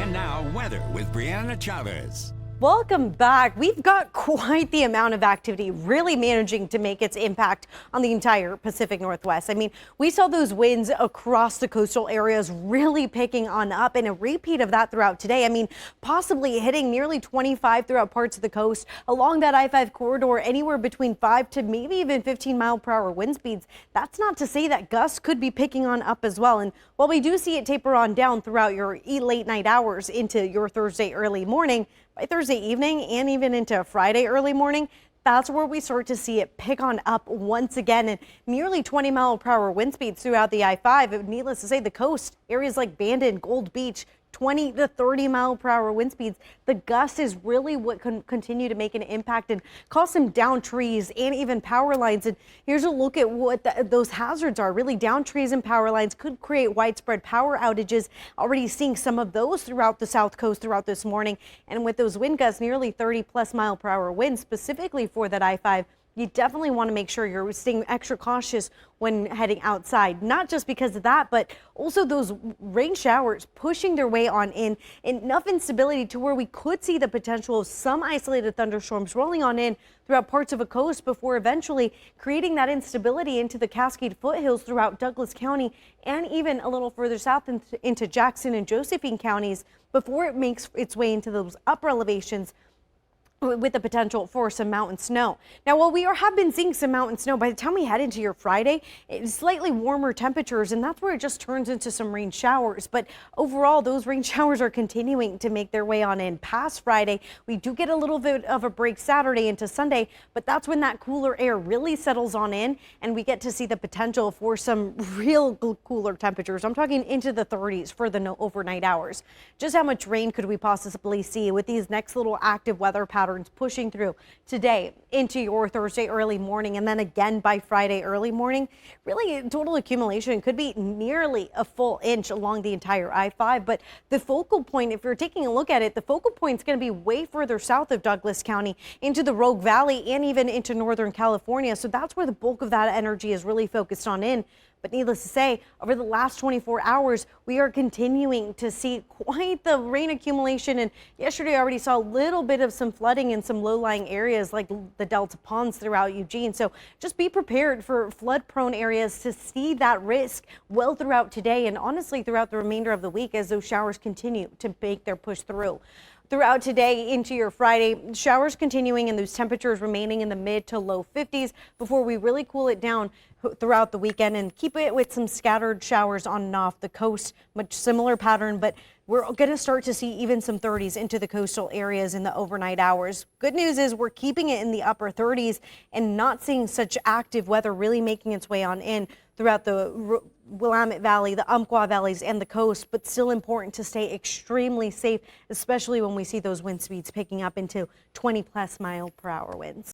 And now, weather with Brianna Chavez. Welcome back. We've got quite the amount of activity really managing to make its impact on the entire Pacific Northwest. I mean, we saw those winds across the coastal areas really picking on up, and a repeat of that throughout today. I mean, possibly hitting nearly 25 throughout parts of the coast along that I-5 corridor, anywhere between 5 to maybe even 15-mile-per-hour wind speeds. That's not to say that gusts could be picking on up as well. And while we do see it taper on down throughout your late night hours into your Thursday early morning, by Thursday evening and even into Friday early morning, that's where we start to see it pick on up once again, and nearly 20-mile-per-hour wind speeds throughout the I-5. Needless to say, the coast areas like Bandon, Gold Beach, 20 to 30-mile-per-hour wind speeds. The gust is really what can continue to make an impact and cause some down trees and even power lines. And here's a look at what those hazards are. Really, down trees and power lines could create widespread power outages. Already seeing some of those throughout the south coast throughout this morning. And with those wind gusts, nearly 30-plus-mile-per-hour winds specifically for that I-5, you definitely want to make sure you're staying extra cautious when heading outside, not just because of that, but also those rain showers pushing their way on in. Enough instability to where we could see the potential of some isolated thunderstorms rolling on in throughout parts of a coast before eventually creating that instability into the Cascade foothills throughout Douglas County and even a little further south into Jackson and Josephine counties before it makes its way into those upper elevations, with the potential for some mountain snow. Now, while we have been seeing some mountain snow, by the time we head into your Friday, it's slightly warmer temperatures, and that's where it just turns into some rain showers. But overall, those rain showers are continuing to make their way on in past Friday. We do get a little bit of a break Saturday into Sunday, but that's when that cooler air really settles on in, and we get to see the potential for some real cooler temperatures. I'm talking into the 30s for the overnight hours. Just how much rain could we possibly see with these next little active weather patterns pushing through today into your Thursday early morning, and then again by Friday early morning? Really, total accumulation could be nearly a full inch along the entire I-5, but the focal point, if you're taking a look at it, the focal point is going to be way further south of Douglas County into the Rogue Valley and even into Northern California. So that's where the bulk of that energy is really focused on in. But needless to say, over the last 24 hours, we are continuing to see quite the rain accumulation. And yesterday, I already saw a little bit of some flooding in some low-lying areas like the Delta Ponds throughout Eugene. So just be prepared for flood-prone areas to see that risk well throughout today and honestly throughout the remainder of the week as those showers continue to make their push through. Throughout today into your Friday, showers continuing and those temperatures remaining in the mid to low 50s before we really cool it down throughout the weekend and keep it with some scattered showers on and off the coast. Much similar pattern, but we're going to start to see even some 30s into the coastal areas in the overnight hours. Good news is we're keeping it in the upper 30s and not seeing such active weather really making its way on in throughout the Willamette Valley, the Umpqua Valleys, and the coast, but still important to stay extremely safe, especially when we see those wind speeds picking up into 20-plus-mile-per-hour winds.